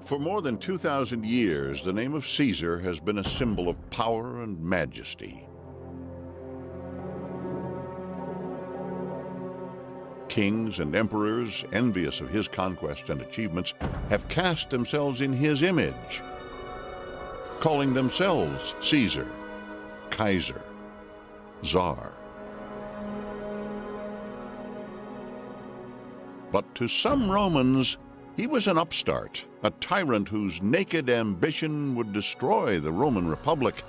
For more than 2,000 years, the name of Caesar has been a symbol of power and majesty. Kings and emperors, envious of his conquests and achievements, have cast themselves in his image, calling themselves Caesar, Kaiser, Tsar. But to some Romans, he was an upstart, a tyrant whose naked ambition would destroy the Roman Republic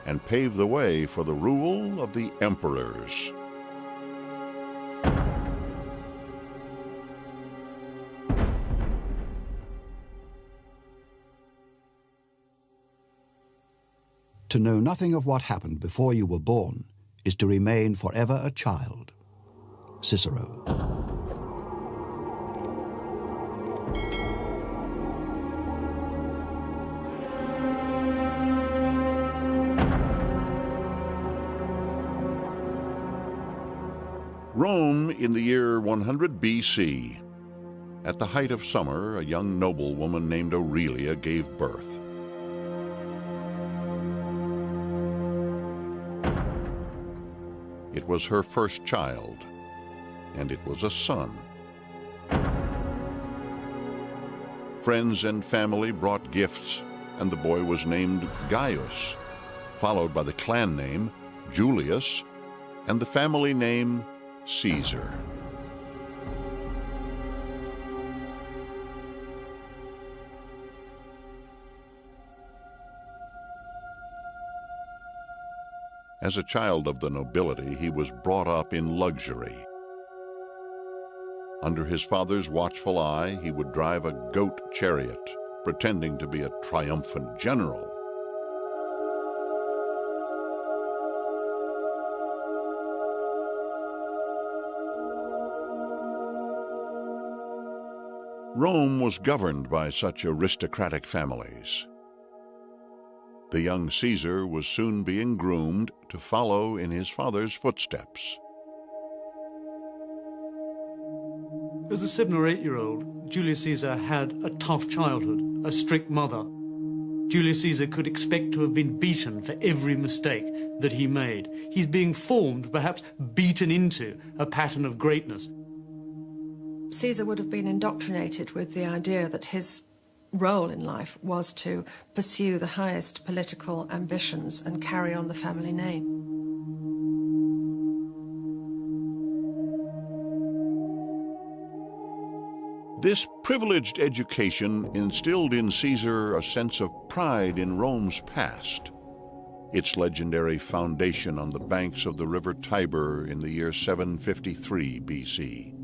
and pave the way for the rule of the emperors. To know nothing of what happened before you were born is to remain forever a child. Cicero. Rome in the year 100 BC. At the height of summer, a young noblewoman named Aurelia gave birth. It was her first child, and it was a son. Friends and family brought gifts, and the boy was named Gaius, followed by the clan name Julius and the family name Caesar. As a child of the nobility, he was brought up in luxury. Under his father's watchful eye, he would drive a goat chariot, pretending to be a triumphant general. Rome was governed by such aristocratic families. The young Caesar was soon being groomed to follow in his father's footsteps. As a 7 or 8-year-old, Julius Caesar had a tough childhood, a strict mother. Julius Caesar could expect to have been beaten for every mistake that he made. He's being formed, perhaps beaten into, a pattern of greatness. Caesar would have been indoctrinated with the idea that his role in life was to pursue the highest political ambitions and carry on the family name. This privileged education instilled in Caesar a sense of pride in Rome's past, its legendary foundation on the banks of the river Tiber in the year 753 BC.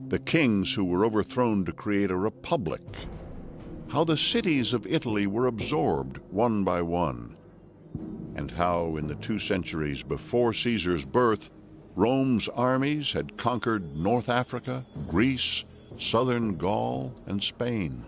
The kings who were overthrown to create a republic, how the cities of Italy were absorbed one by one, and how in the 2 centuries before Caesar's birth, Rome's armies had conquered North Africa, Greece, southern Gaul, and Spain.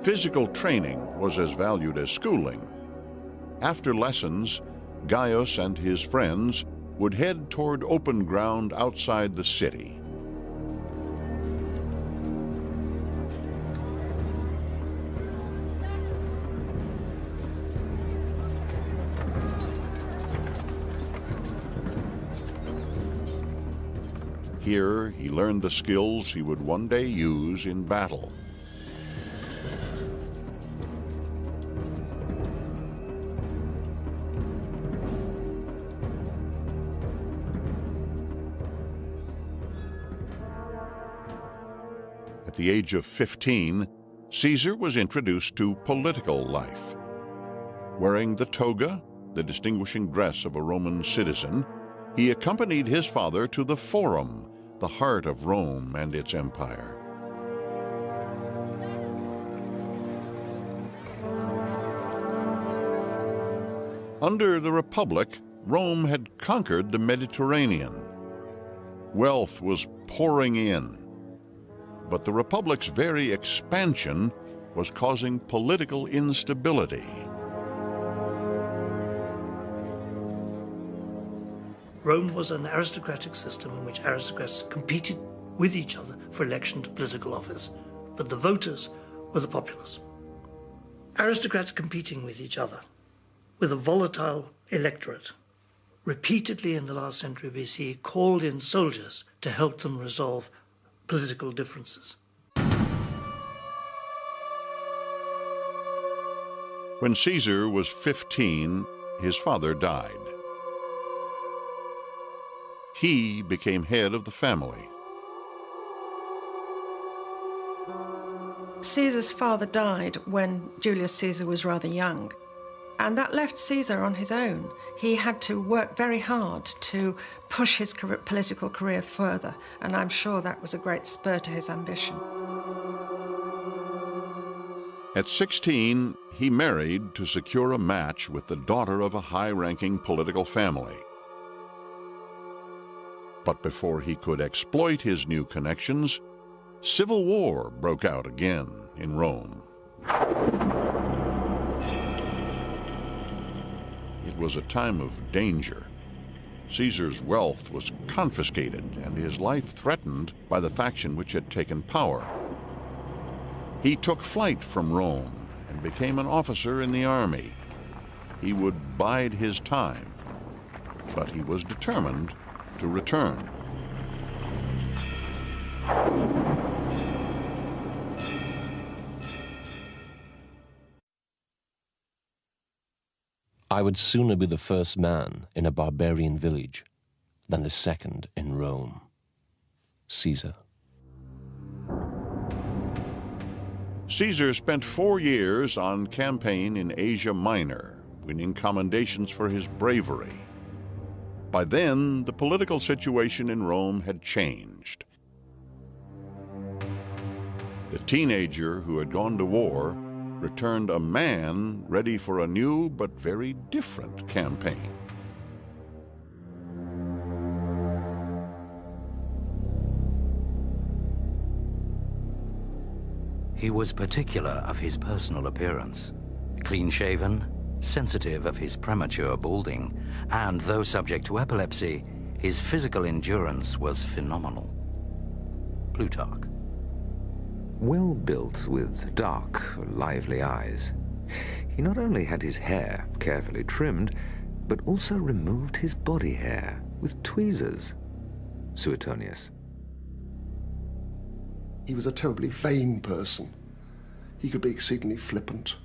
Physical training was as valued as schooling. After lessons, Gaius and his friends would head toward open ground outside the city. Here, he learned the skills he would one day use in battle. At the age of 15, Caesar was introduced to political life. Wearing the toga, the distinguishing dress of a Roman citizen, he accompanied his father to the Forum, the heart of Rome and its empire. Under the Republic, Rome had conquered the Mediterranean. Wealth was pouring in. But the Republic's very expansion was causing political instability. Rome was an aristocratic system in which aristocrats competed with each other for election to political office, but the voters were the populace. Aristocrats competing with each other, with a volatile electorate, repeatedly in the last century BC called in soldiers to help them resolve political differences. When Caesar was 15, his father died. He became head of the family. Caesar's father died when Julius Caesar was rather young, and that left Caesar on his own. He had to work very hard to push his political career further, and I'm sure that was a great spur to his ambition. At 16, he married to secure a match with the daughter of a high-ranking political family. But before he could exploit his new connections, civil war broke out again in Rome. It was a time of danger. Caesar's wealth was confiscated and his life threatened by the faction which had taken power. He took flight from Rome and became an officer in the army. He would bide his time, but he was determined to return. I would sooner be the first man in a barbarian village than the second in Rome. Caesar. Caesar spent 4 years on campaign in Asia Minor, winning commendations for his bravery. By then, the political situation in Rome had changed. The teenager who had gone to war returned a man ready for a new but very different campaign. He was particular of his personal appearance, clean-shaven, sensitive of his premature balding, and though subject to epilepsy, his physical endurance was phenomenal. Plutarch. Well built with dark, lively eyes. He not only had his hair carefully trimmed, but also removed his body hair with tweezers. Suetonius. He was a terribly vain person. He could be exceedingly flippant.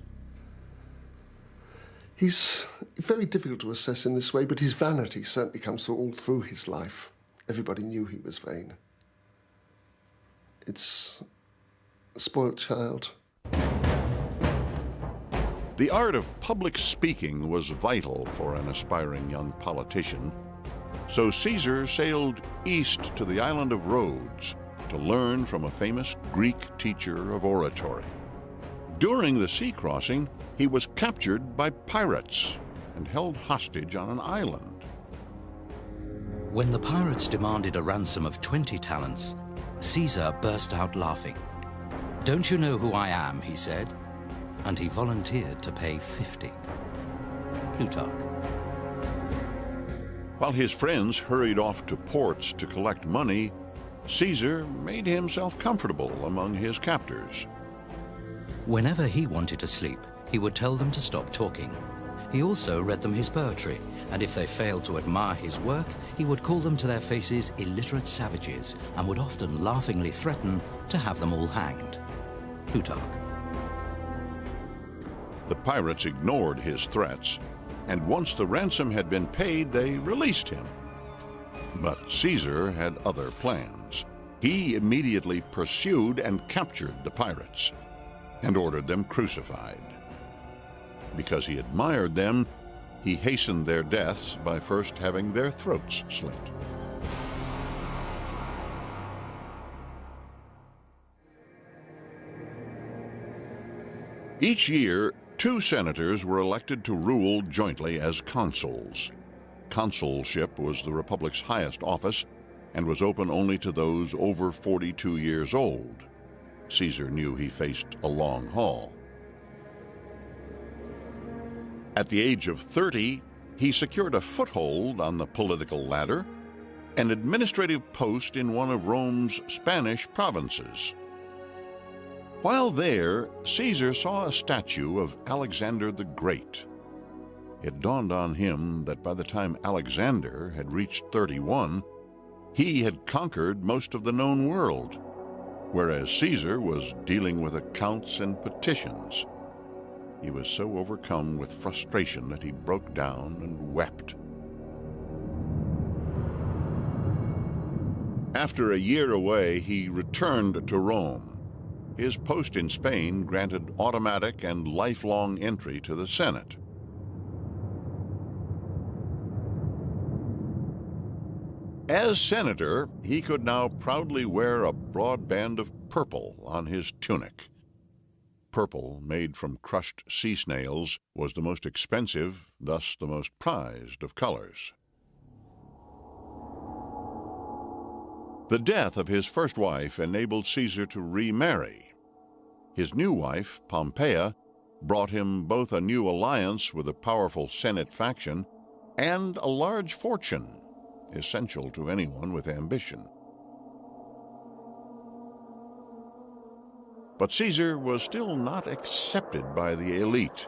He's very difficult to assess in this way, but his vanity certainly comes all through his life. Everybody knew he was vain. It's a spoiled child. The art of public speaking was vital for an aspiring young politician, so Caesar sailed east to the island of Rhodes to learn from a famous Greek teacher of oratory. During the sea crossing, he was captured by pirates and held hostage on an island. When the pirates demanded a ransom of 20 talents, Caesar burst out laughing. "Don't you know who I am?" he said, and he volunteered to pay 50. Plutarch. While his friends hurried off to ports to collect money, Caesar made himself comfortable among his captors. Whenever he wanted to sleep, he would tell them to stop talking. He also read them his poetry, and if they failed to admire his work, he would call them to their faces illiterate savages, and would often laughingly threaten to have them all hanged. Plutarch. The pirates ignored his threats, and once the ransom had been paid, they released him. But Caesar had other plans. He immediately pursued and captured the pirates and ordered them crucified. Because he admired them, he hastened their deaths by first having their throats slit. Each year, 2 senators were elected to rule jointly as consuls. Consulship was the Republic's highest office and was open only to those over 42 years old. Caesar knew he faced a long haul. At the age of 30, he secured a foothold on the political ladder, an administrative post in one of Rome's Spanish provinces. While there, Caesar saw a statue of Alexander the Great. It dawned on him that by the time Alexander had reached 31, he had conquered most of the known world, whereas Caesar was dealing with accounts and petitions. He was so overcome with frustration that he broke down and wept. After a year away, he returned to Rome. His post in Spain granted automatic and lifelong entry to the Senate. As senator, he could now proudly wear a broad band of purple on his tunic. Purple, made from crushed sea snails, was the most expensive, thus the most prized of colors. The death of his first wife enabled Caesar to remarry. His new wife, Pompeia, brought him both a new alliance with a powerful Senate faction and a large fortune, essential to anyone with ambition. But Caesar was still not accepted by the elite,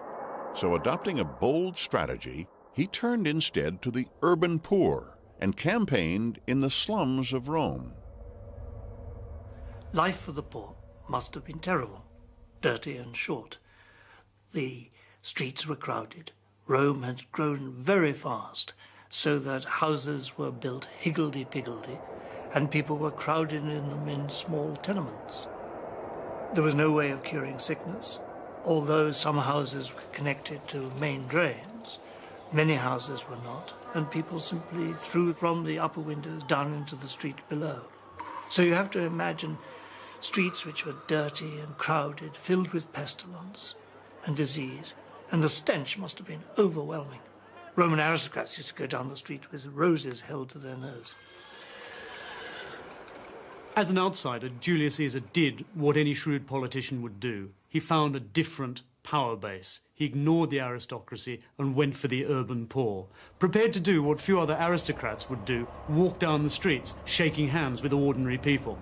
so adopting a bold strategy, he turned instead to the urban poor and campaigned in the slums of Rome. Life for the poor must have been terrible, dirty and short. The streets were crowded. Rome had grown very fast, so that houses were built higgledy-piggledy, and people were crowded in them in small tenements. There was no way of curing sickness. Although some houses were connected to main drains, many houses were not, and people simply threw from the upper windows down into the street below. So you have to imagine streets which were dirty and crowded, filled with pestilence and disease, and the stench must have been overwhelming. Roman aristocrats used to go down the street with roses held to their nose. As an outsider, Julius Caesar did what any shrewd politician would do. He found a different power base. He ignored the aristocracy and went for the urban poor, prepared to do what few other aristocrats would do, walk down the streets, shaking hands with ordinary people.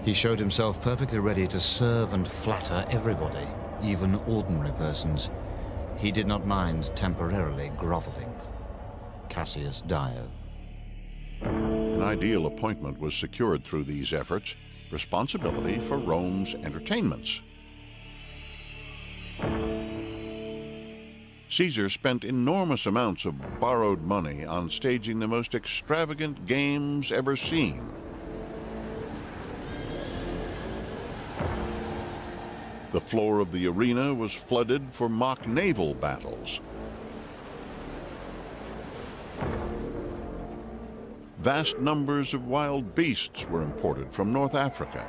He showed himself perfectly ready to serve and flatter everybody, even ordinary persons. He did not mind temporarily groveling. Cassius Dio. An ideal appointment was secured through these efforts, responsibility for Rome's entertainments. Caesar spent enormous amounts of borrowed money on staging the most extravagant games ever seen. The floor of the arena was flooded for mock naval battles. Vast numbers of wild beasts were imported from North Africa.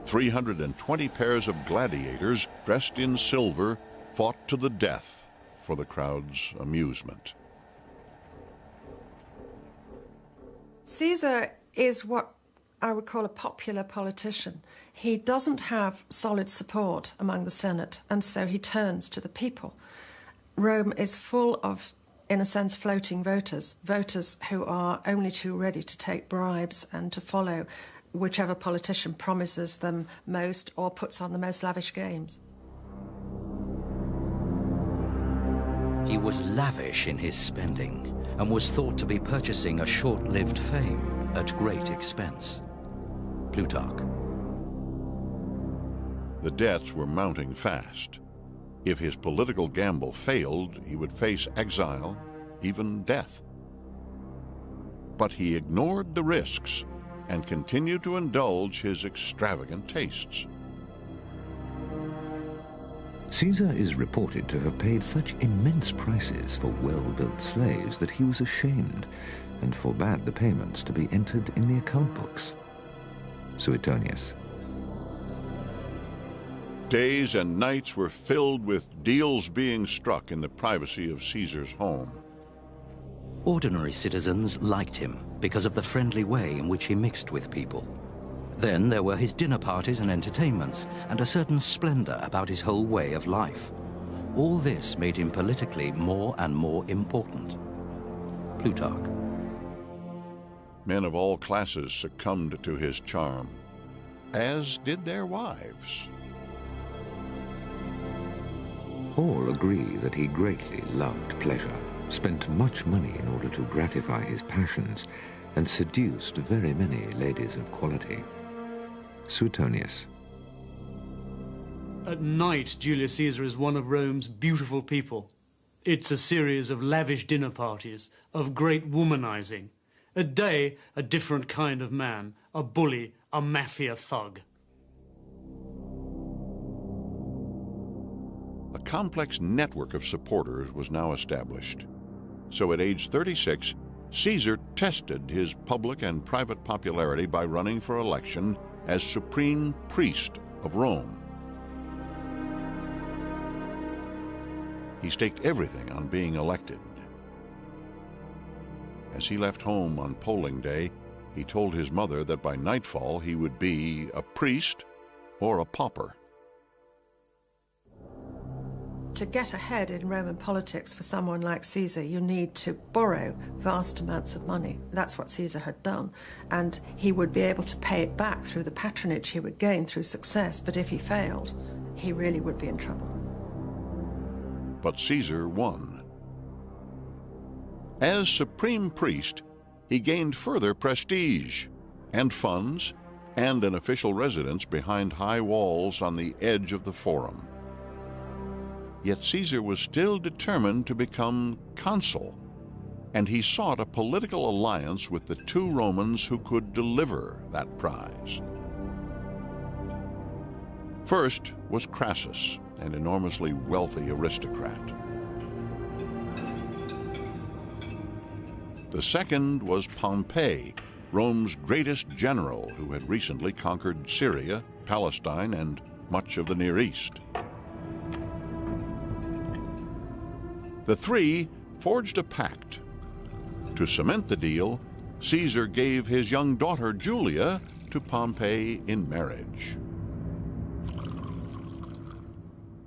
320 pairs of gladiators dressed in silver fought to the death for the crowd's amusement. Caesar is what I would call a popular politician. He doesn't have solid support among the Senate, and so he turns to the people. Rome is full of, in a sense, floating voters, voters who are only too ready to take bribes and to follow whichever politician promises them most or puts on the most lavish games. He was lavish in his spending and was thought to be purchasing a short-lived fame at great expense. Plutarch. The debts were mounting fast. If his political gamble failed, he would face exile, even death. But he ignored the risks and continued to indulge his extravagant tastes. Caesar is reported to have paid such immense prices for well-built slaves that he was ashamed and forbade the payments to be entered in the account books. Suetonius. Days and nights were filled with deals being struck in the privacy of Caesar's home. Ordinary citizens liked him because of the friendly way in which he mixed with people. Then there were his dinner parties and entertainments, and a certain splendor about his whole way of life. All this made him politically more and more important. Plutarch. Men of all classes succumbed to his charm, as did their wives. All agree that he greatly loved pleasure, spent much money in order to gratify his passions, and seduced very many ladies of quality. Suetonius. At night, Julius Caesar is one of Rome's beautiful people. It's a series of lavish dinner parties, of great womanizing. At day, a different kind of man, a bully, a mafia thug. A complex network of supporters was now established. So at age 36, Caesar tested his public and private popularity by running for election as supreme priest of Rome. He staked everything on being elected. As he left home on polling day, he told his mother that by nightfall he would be a priest or a pauper. To get ahead in Roman politics for someone like Caesar, you need to borrow vast amounts of money. That's what Caesar had done. And he would be able to pay it back through the patronage he would gain through success. But if he failed, he really would be in trouble. But Caesar won. As supreme priest, he gained further prestige and funds and an official residence behind high walls on the edge of the Forum. Yet Caesar was still determined to become consul, and he sought a political alliance with the two Romans who could deliver that prize. First was Crassus, an enormously wealthy aristocrat. The second was Pompey, Rome's greatest general who had recently conquered Syria, Palestine, and much of the Near East. The three forged a pact. To cement the deal, Caesar gave his young daughter Julia to Pompey in marriage.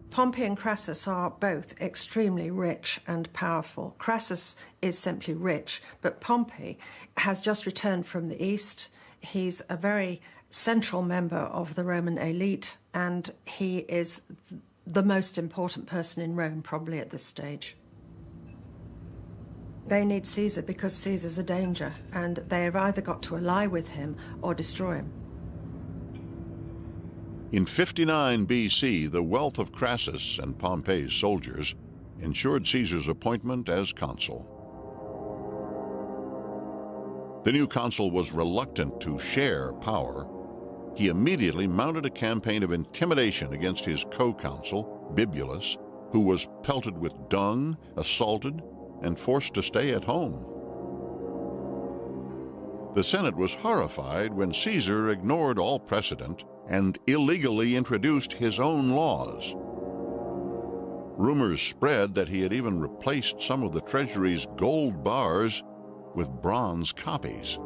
Pompey and Crassus are both extremely rich and powerful. Crassus is simply rich, but Pompey has just returned from the East. He's a very central member of the Roman elite, and he is the most important person in Rome probably at this stage. They need Caesar because Caesar's a danger, and they have either got to ally with him or destroy him. In 59 BC, the wealth of Crassus and Pompey's soldiers ensured Caesar's appointment as consul. The new consul was reluctant to share power. He immediately mounted a campaign of intimidation against his co-consul, Bibulus, who was pelted with dung, assaulted, and forced to stay at home. The Senate was horrified when Caesar ignored all precedent and illegally introduced his own laws. Rumors spread that he had even replaced some of the treasury's gold bars with bronze copies.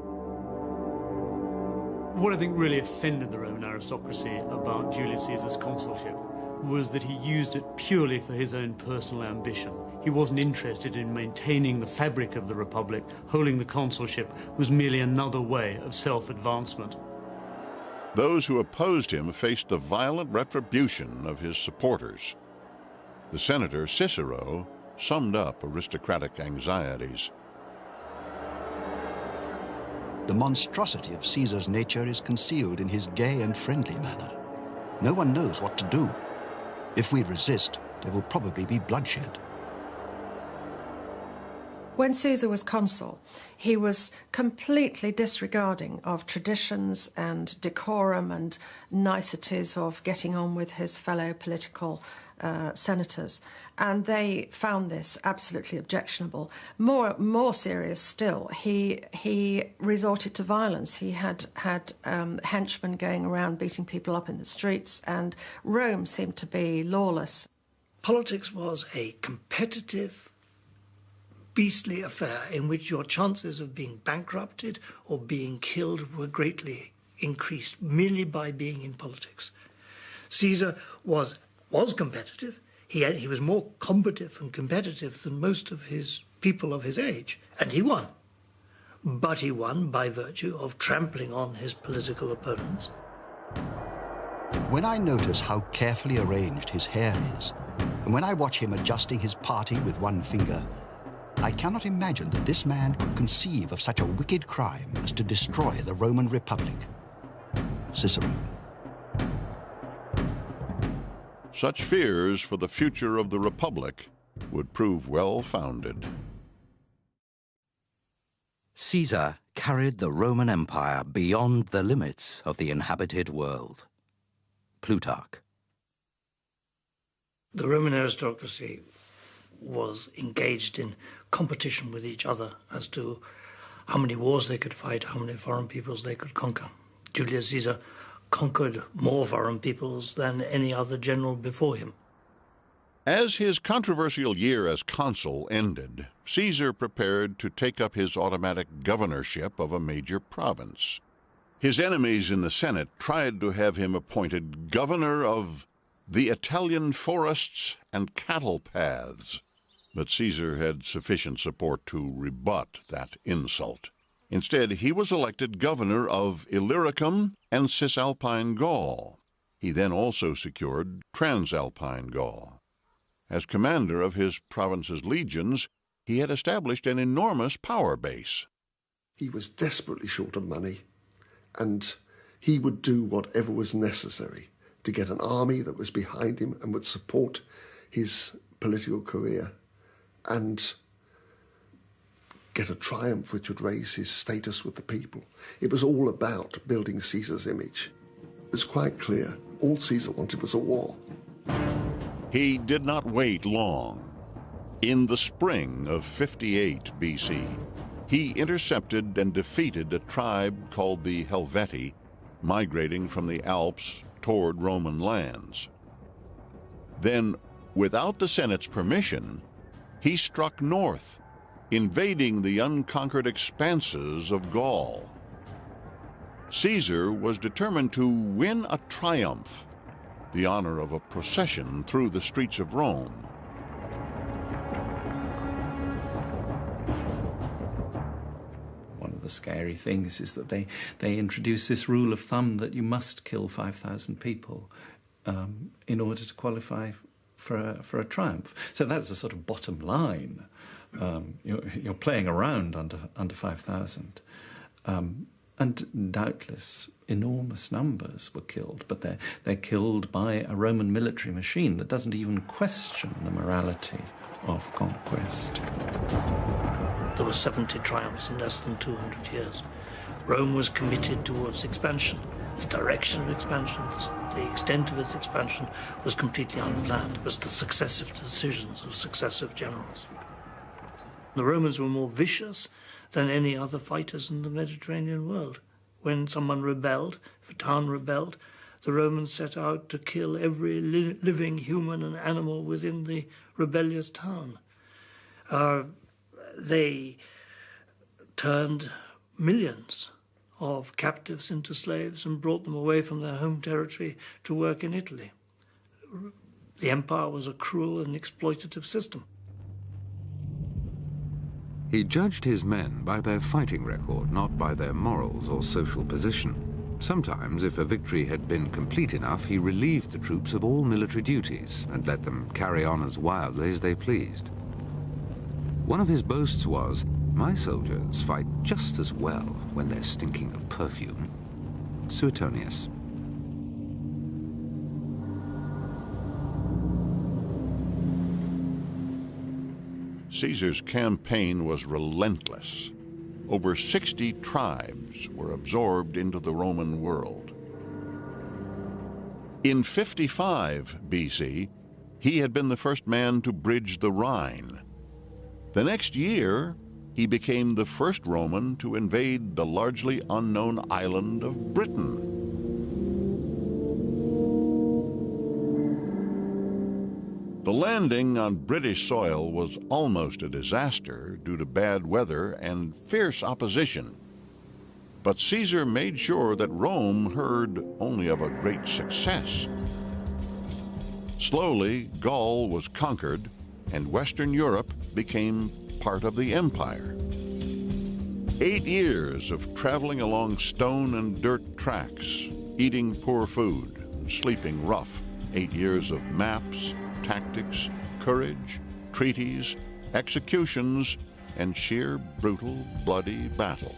What I think really offended the Roman aristocracy about Julius Caesar's consulship was that he used it purely for his own personal ambition. He wasn't interested in maintaining the fabric of the Republic. Holding the consulship was merely another way of self-advancement. Those who opposed him faced the violent retribution of his supporters. The senator Cicero summed up aristocratic anxieties. The monstrosity of Caesar's nature is concealed in his gay and friendly manner. No one knows what to do. If we resist, there will probably be bloodshed. When Caesar was consul, he was completely disregarding of traditions and decorum and niceties of getting on with his fellow political senators, and they found this absolutely objectionable. More serious still, he resorted to violence. He had henchmen going around beating people up in the streets, and Rome seemed to be lawless. Politics was a competitive beastly affair in which your chances of being bankrupted or being killed were greatly increased merely by being in politics. Caesar was competitive. He was more combative and competitive than most of his people of his age, and he won. But he won by virtue of trampling on his political opponents. When I notice how carefully arranged his hair is, and when I watch him adjusting his parting with one finger, I cannot imagine that this man could conceive of such a wicked crime as to destroy the Roman Republic. Cicero. Such fears for the future of the Republic would prove well-founded. Caesar carried the Roman Empire beyond the limits of the inhabited world. Plutarch. The Roman aristocracy was engaged in competition with each other as to how many wars they could fight, how many foreign peoples they could conquer. Julius Caesar conquered more foreign peoples than any other general before him. As his controversial year as consul ended, Caesar prepared to take up his automatic governorship of a major province. His enemies in the Senate tried to have him appointed governor of the Italian forests and cattle paths, but Caesar had sufficient support to rebut that insult. Instead, he was elected governor of Illyricum and Cisalpine Gaul. He then also secured Transalpine Gaul. As commander of his province's legions, he had established an enormous power base. He was desperately short of money, and he would do whatever was necessary to get an army that was behind him and would support his political career and get a triumph which would raise his status with the people. It was all about building Caesar's image. It was quite clear. All Caesar wanted was a war. He did not wait long. In the spring of 58 BC, he intercepted and defeated a tribe called the Helvetii, migrating from the Alps toward Roman lands. Then, without the Senate's permission, he struck north, invading the unconquered expanses of Gaul. Caesar was determined to win a triumph, the honor of a procession through the streets of Rome. One of the scary things is that they introduce this rule of thumb that you must kill 5,000 people in order to qualify for a triumph. So that's a sort of bottom line. You're playing around under 5,000. And doubtless enormous numbers were killed, but they're killed by a Roman military machine that doesn't even question the morality of conquest. There were 70 triumphs in less than 200 years. Rome was committed towards expansion. The direction of expansion, the extent of its expansion was completely unplanned. It was the successive decisions of successive generals. The Romans were more vicious than any other fighters in the Mediterranean world. When someone rebelled, if a town rebelled, the Romans set out to kill every living human and animal within the rebellious town. They turned millions of captives into slaves and brought them away from their home territory to work in Italy. The empire was a cruel and exploitative system. He judged his men by their fighting record, not by their morals or social position. Sometimes, if a victory had been complete enough, he relieved the troops of all military duties and let them carry on as wildly as they pleased. One of his boasts was, "My soldiers fight just as well when they're stinking of perfume." Suetonius. Caesar's campaign was relentless. Over 60 tribes were absorbed into the Roman world. In 55 BC, he had been the first man to bridge the Rhine. The next year, he became the first Roman to invade the largely unknown island of Britain. The landing on British soil was almost a disaster due to bad weather and fierce opposition. But Caesar made sure that Rome heard only of a great success. Slowly, Gaul was conquered, and Western Europe became part of the empire. 8 years of traveling along stone and dirt tracks, eating poor food, and sleeping rough. 8 years of maps, tactics, courage, treaties, executions, and sheer brutal, bloody battle.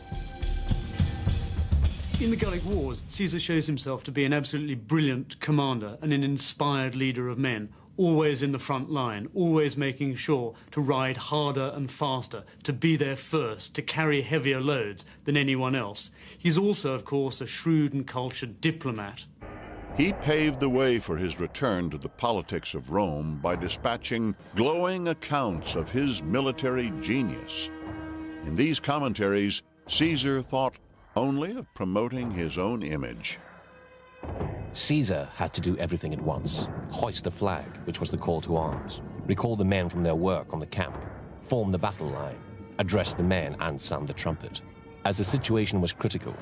In the Gallic Wars, Caesar shows himself to be an absolutely brilliant commander and an inspired leader of men, always in the front line, always making sure to ride harder and faster, to be there first, to carry heavier loads than anyone else. He's also, of course, a shrewd and cultured diplomat. He paved the way for his return to the politics of Rome by dispatching glowing accounts of his military genius. In these commentaries, Caesar thought only of promoting his own image. Caesar had to do everything at once. Hoist the flag, which was the call to arms, recall the men from their work on the camp, form the battle line, address the men and sound the trumpet. As the situation was critical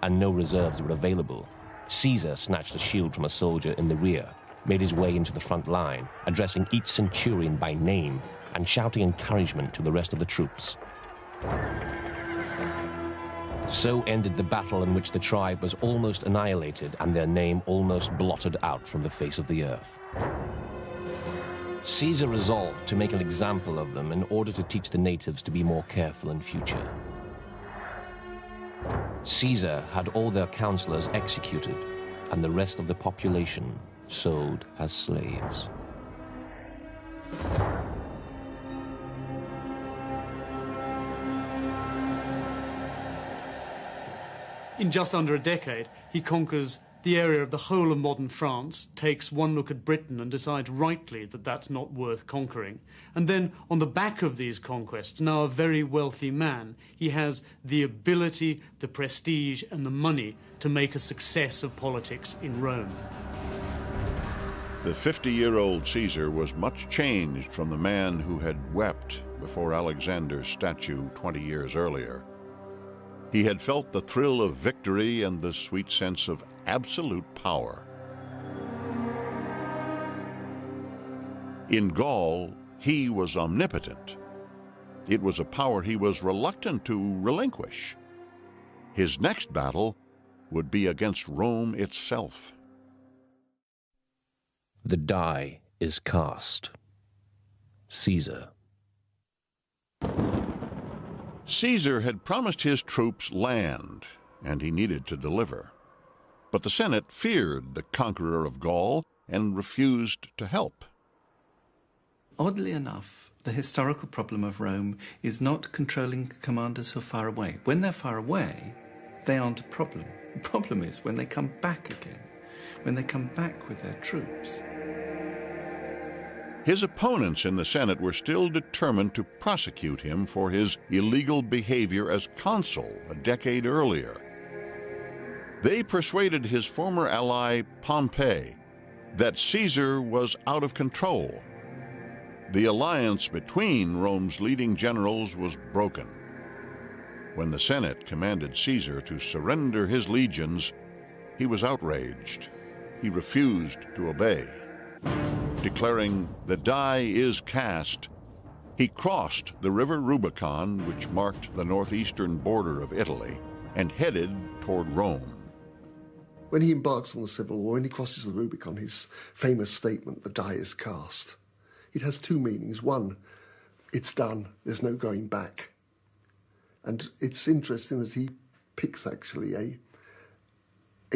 and no reserves were available, Caesar snatched a shield from a soldier in the rear, made his way into the front line, addressing each centurion by name and shouting encouragement to the rest of the troops. So ended the battle in which the tribe was almost annihilated and their name almost blotted out from the face of the earth. Caesar resolved to make an example of them in order to teach the natives to be more careful in future. Caesar had all their counselors executed and the rest of the population sold as slaves. In just under a decade, he conquers the area of the whole of modern France, takes one look at Britain and decides rightly that that's not worth conquering. And then, on the back of these conquests, now a very wealthy man, he has the ability, the prestige, and the money to make a success of politics in Rome. The 50-year-old Caesar was much changed from the man who had wept before Alexander's statue 20 years earlier. He had felt the thrill of victory and the sweet sense of absolute power. In Gaul, he was omnipotent. It was a power he was reluctant to relinquish. His next battle would be against Rome itself. The die is cast. Caesar. Caesar had promised his troops land, and he needed to deliver. But the Senate feared the conqueror of Gaul and refused to help. Oddly enough, the historical problem of Rome is not controlling commanders who are far away. When they're far away, they aren't a problem. The problem is when they come back again, when they come back with their troops. His opponents in the Senate were still determined to prosecute him for his illegal behavior as consul a decade earlier. They persuaded his former ally, Pompey, that Caesar was out of control. The alliance between Rome's leading generals was broken. When the Senate commanded Caesar to surrender his legions, he was outraged. He refused to obey. Declaring, "The die is cast," he crossed the river Rubicon, which marked the northeastern border of Italy, and headed toward Rome. When he embarks on the civil war, when he crosses the Rubicon, his famous statement, "The die is cast," it has two meanings. One, it's done, there's no going back. And it's interesting that he picks actually a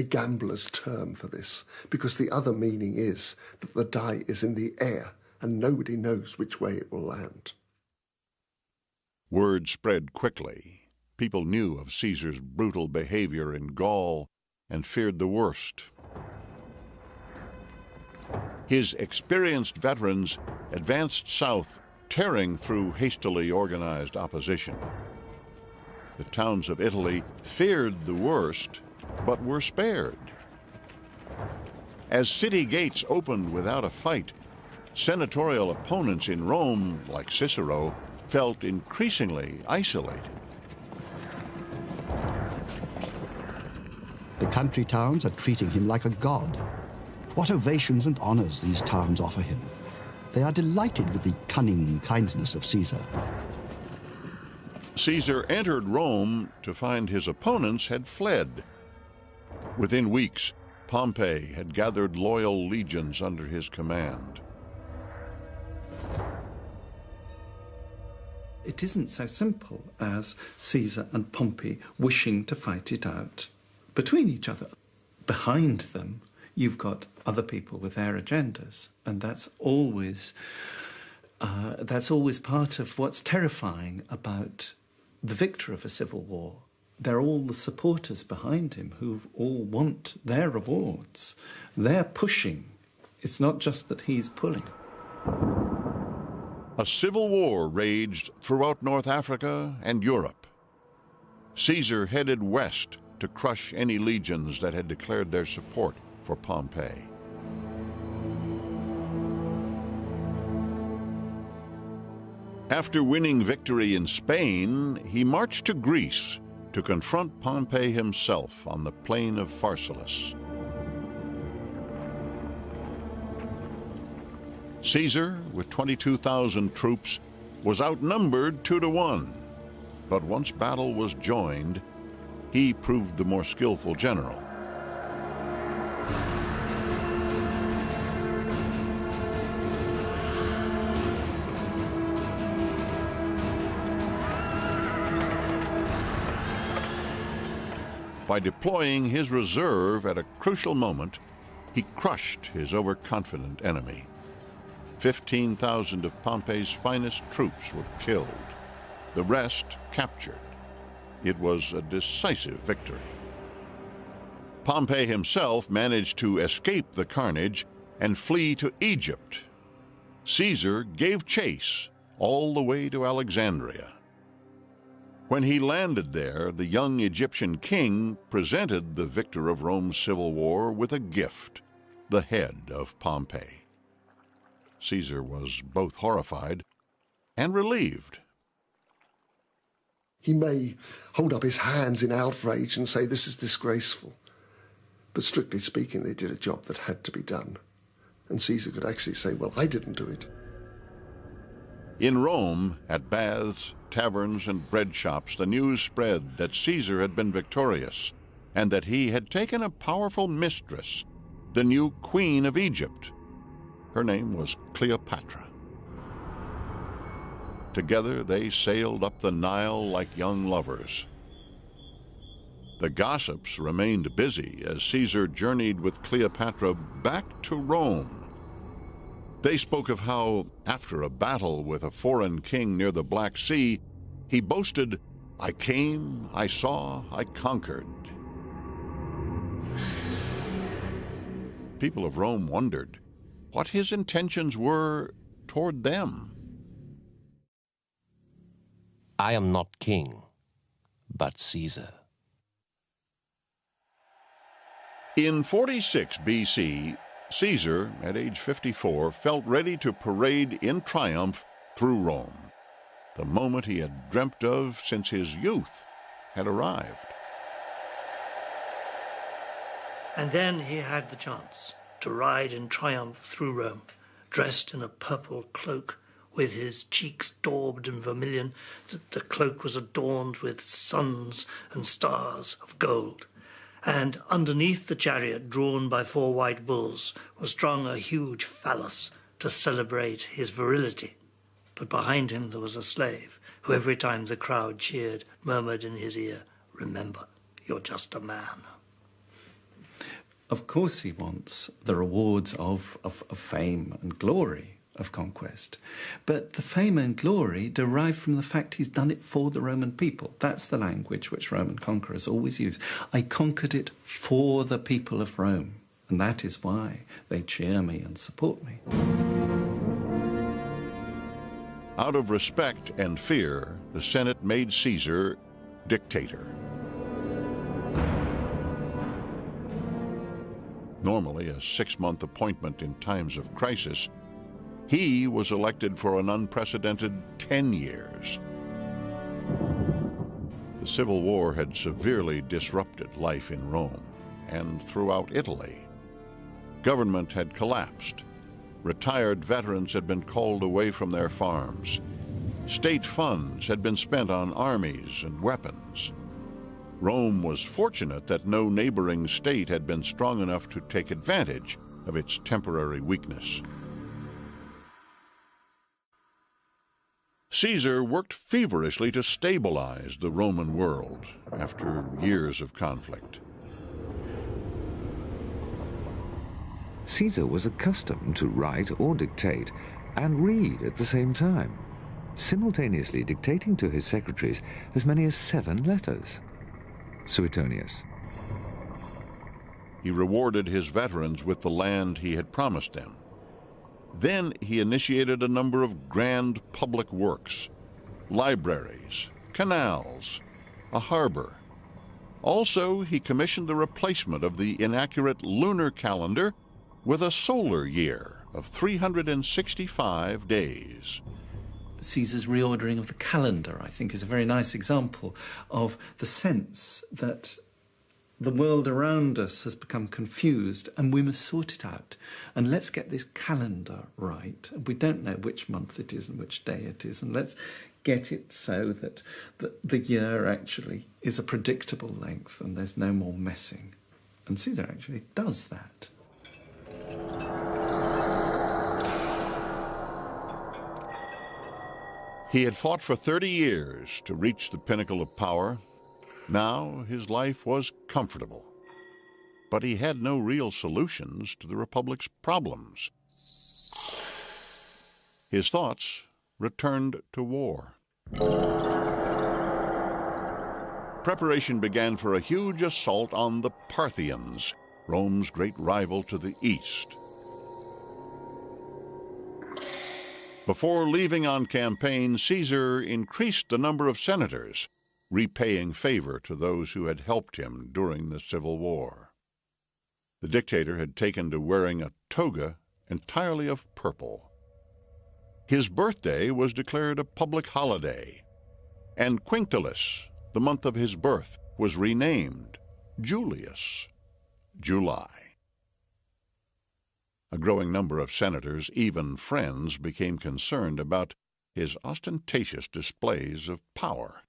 gambler's term for this, because the other meaning is that the die is in the air and nobody knows which way it will land. Word spread quickly. People knew of Caesar's brutal behavior in Gaul and feared the worst. His experienced veterans advanced south, tearing through hastily organized opposition. The towns of Italy feared the worst, but were spared. As city gates opened without a fight, senatorial opponents in Rome, like Cicero, felt increasingly isolated. The country towns are treating him like a god. What ovations and honors these towns offer him. They are delighted with the cunning kindness of Caesar. Caesar entered Rome to find his opponents had fled. Within weeks, Pompey had gathered loyal legions under his command. It isn't so simple as Caesar and Pompey wishing to fight it out between each other. Behind them, you've got other people with their agendas, and that's always part of what's terrifying about the victor of a civil war. They're all the supporters behind him who all want their rewards. They're pushing. It's not just that he's pulling. A civil war raged throughout North Africa and Europe. Caesar headed west to crush any legions that had declared their support for Pompey. After winning victory in Spain, he marched to Greece to confront Pompey himself on the plain of Pharsalus. Caesar, with 22,000 troops, was outnumbered 2-1. But once battle was joined, he proved the more skillful general. By deploying his reserve at a crucial moment, he crushed his overconfident enemy. 15,000 of Pompey's finest troops were killed, the rest captured. It was a decisive victory. Pompey himself managed to escape the carnage and flee to Egypt. Caesar gave chase all the way to Alexandria. When he landed there, the young Egyptian king presented the victor of Rome's civil war with a gift, the head of Pompey. Caesar was both horrified and relieved. He may hold up his hands in outrage and say this is disgraceful, but strictly speaking, they did a job that had to be done. And Caesar could actually say, well, I didn't do it. In Rome, at baths, taverns, and bread shops, the news spread that Caesar had been victorious and that he had taken a powerful mistress, the new queen of Egypt. Her name was Cleopatra. Together they sailed up the Nile like young lovers. The gossips remained busy as Caesar journeyed with Cleopatra back to Rome. They spoke of how, after a battle with a foreign king near the Black Sea, he boasted, "I came, I saw, I conquered." People of Rome wondered what his intentions were toward them. I am not king, but Caesar. In 46 BC, Caesar, at age 54, felt ready to parade in triumph through Rome. The moment he had dreamt of since his youth had arrived. And then he had the chance to ride in triumph through Rome, dressed in a purple cloak, with his cheeks daubed in vermilion. The cloak was adorned with suns and stars of gold. And underneath the chariot, drawn by 4 white bulls, was strung a huge phallus to celebrate his virility. But behind him there was a slave, who every time the crowd cheered, murmured in his ear, "Remember, you're just a man." Of course he wants the rewards of fame and glory of conquest. But the fame and glory derive from the fact he's done it for the Roman people. That's the language which Roman conquerors always use. I conquered it for the people of Rome, and that is why they cheer me and support me. Out of respect and fear, the Senate made Caesar dictator. Normally a 6-month appointment in times of crisis, He was elected for an unprecedented 10 years. The Civil War had severely disrupted life in Rome and throughout Italy. Government had collapsed. Retired veterans had been called away from their farms. State funds had been spent on armies and weapons. Rome was fortunate that no neighboring state had been strong enough to take advantage of its temporary weakness. Caesar worked feverishly to stabilize the Roman world after years of conflict. Caesar was accustomed to write or dictate and read at the same time, simultaneously dictating to his secretaries as many as 7 letters. Suetonius. He rewarded his veterans with the land he had promised them. Then he initiated a number of grand public works, libraries, canals, a harbor. Also, he commissioned the replacement of the inaccurate lunar calendar with a solar year of 365 days. Caesar's reordering of the calendar, I think, is a very nice example of the sense that the world around us has become confused and we must sort it out. And let's get this calendar right. We don't know which month it is and which day it is, and let's get it so that the year actually is a predictable length and there's no more messing. And Caesar actually does that. He had fought for 30 years to reach the pinnacle of power. Now his life was comfortable. But he had no real solutions to the Republic's problems. His thoughts returned to war. Preparation began for a huge assault on the Parthians, Rome's great rival to the east. Before leaving on campaign, Caesar increased the number of senators, repaying favor to those who had helped him during the Civil War. The dictator had taken to wearing a toga entirely of purple. His birthday was declared a public holiday, and Quinctilis, the month of his birth, was renamed Julius, July. A growing number of senators, even friends, became concerned about his ostentatious displays of power.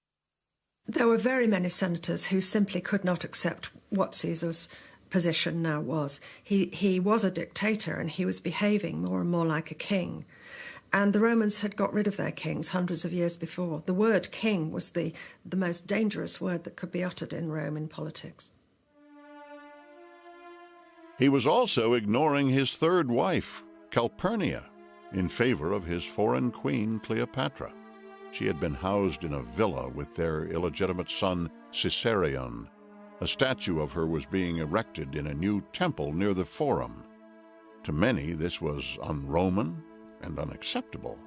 There were very many senators who simply could not accept what Caesar's position now was. He was a dictator and he was behaving more and more like a king. And the Romans had got rid of their kings hundreds of years before. The word king was the most dangerous word that could be uttered in Rome in politics. He was also ignoring his third wife, Calpurnia, in favor of his foreign queen, Cleopatra. She had been housed in a villa with their illegitimate son, Caesarion. A statue of her was being erected in a new temple near the Forum. To many, this was un-Roman and unacceptable.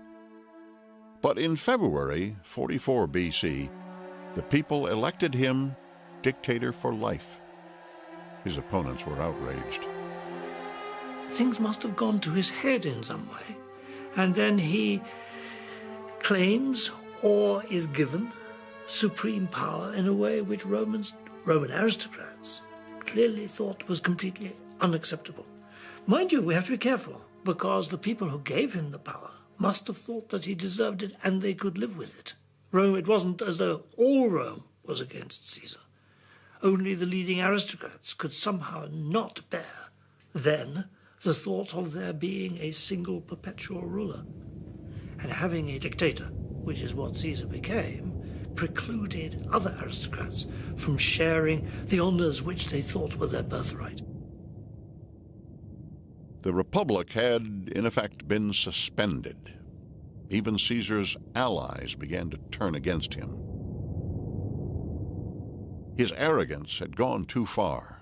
But in February 44 BC, the people elected him dictator for life. His opponents were outraged. Things must have gone to his head in some way, and then he claims or is given supreme power in a way which Roman aristocrats clearly thought was completely unacceptable. Mind you, we have to be careful, because the people who gave him the power must have thought that he deserved it and they could live with it. Rome, it wasn't as though all Rome was against Caesar. Only the leading aristocrats could somehow not bear, then, the thought of there being a single perpetual ruler. And having a dictator, which is what Caesar became, precluded other aristocrats from sharing the honors which they thought were their birthright. The Republic had, in effect, been suspended. Even Caesar's allies began to turn against him. His arrogance had gone too far.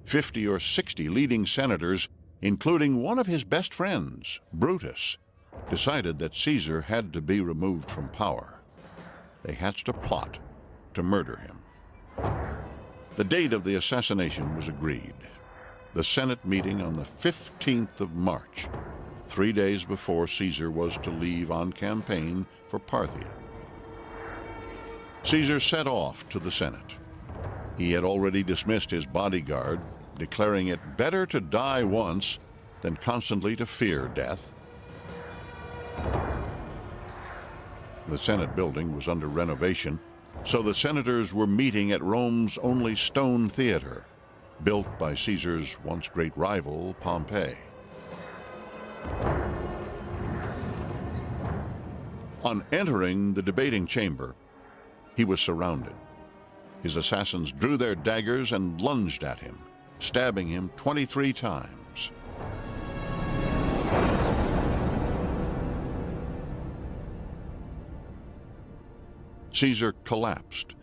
50 or 60 leading senators, including one of his best friends, Brutus, decided that Caesar had to be removed from power. They hatched a plot to murder him. The date of the assassination was agreed. The Senate meeting on the 15th of March. 3 days before Caesar was to leave on campaign for Parthia. Caesar set off to the Senate. He had already dismissed his bodyguard, declaring it better to die once than constantly to fear death. The Senate building was under renovation, so the senators were meeting at Rome's only stone theater, built by Caesar's once great rival, Pompey. On entering the debating chamber, he was surrounded. His assassins drew their daggers and lunged at him, stabbing him 23 times. Caesar collapsed,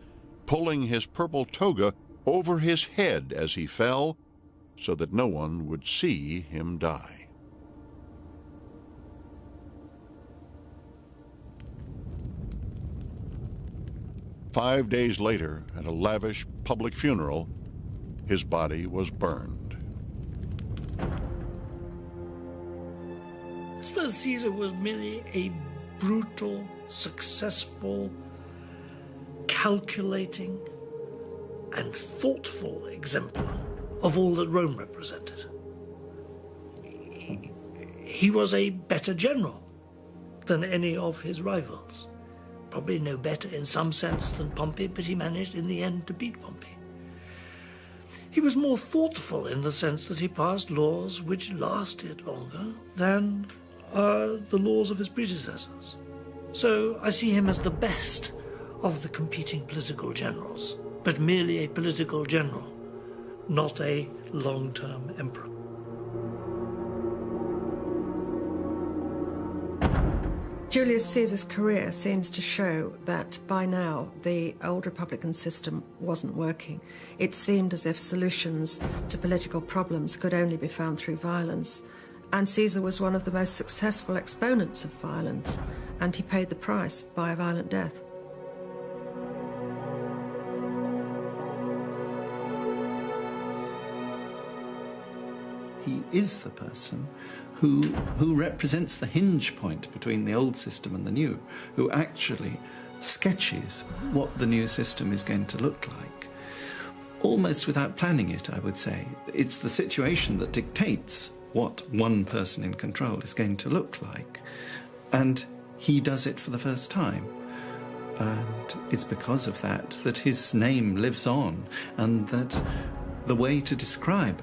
pulling his purple toga over his head as he fell, so that no one would see him die. Five days later, at a lavish public funeral, his body was burned. I suppose Caesar was merely a brutal, successful, calculating, and thoughtful exemplar of all that Rome represented. He was a better general than any of his rivals. Probably no better in some sense than Pompey, but he managed in the end to beat Pompey. He was more thoughtful in the sense that he passed laws which lasted longer than the laws of his predecessors. So I see him as the best of the competing political generals, but merely a political general, not a long-term emperor. Julius Caesar's career seems to show that by now the old Republican system wasn't working. It seemed as if solutions to political problems could only be found through violence, and Caesar was one of the most successful exponents of violence, and he paid the price by a violent death. He is the person who represents the hinge point between the old system and the new, who actually sketches what the new system is going to look like, almost without planning it, I would say. It's the situation that dictates what one person in control is going to look like, and he does it for the first time. And it's because of that that his name lives on, and that the way to describe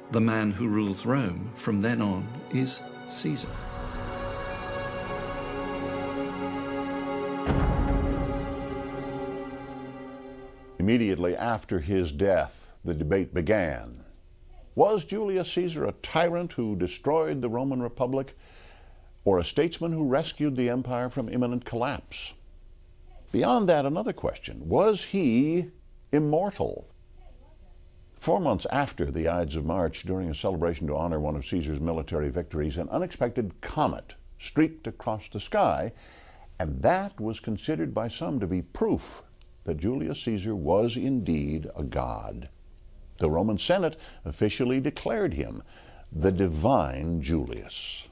the man who rules Rome from then on is Caesar. Immediately after his death, the debate began. Was Julius Caesar a tyrant who destroyed the Roman Republic, or a statesman who rescued the empire from imminent collapse? Beyond that, another question: was he immortal? 4 months after the Ides of March, during a celebration to honor one of Caesar's military victories, an unexpected comet streaked across the sky, and that was considered by some to be proof that Julius Caesar was indeed a god. The Roman Senate officially declared him the divine Julius.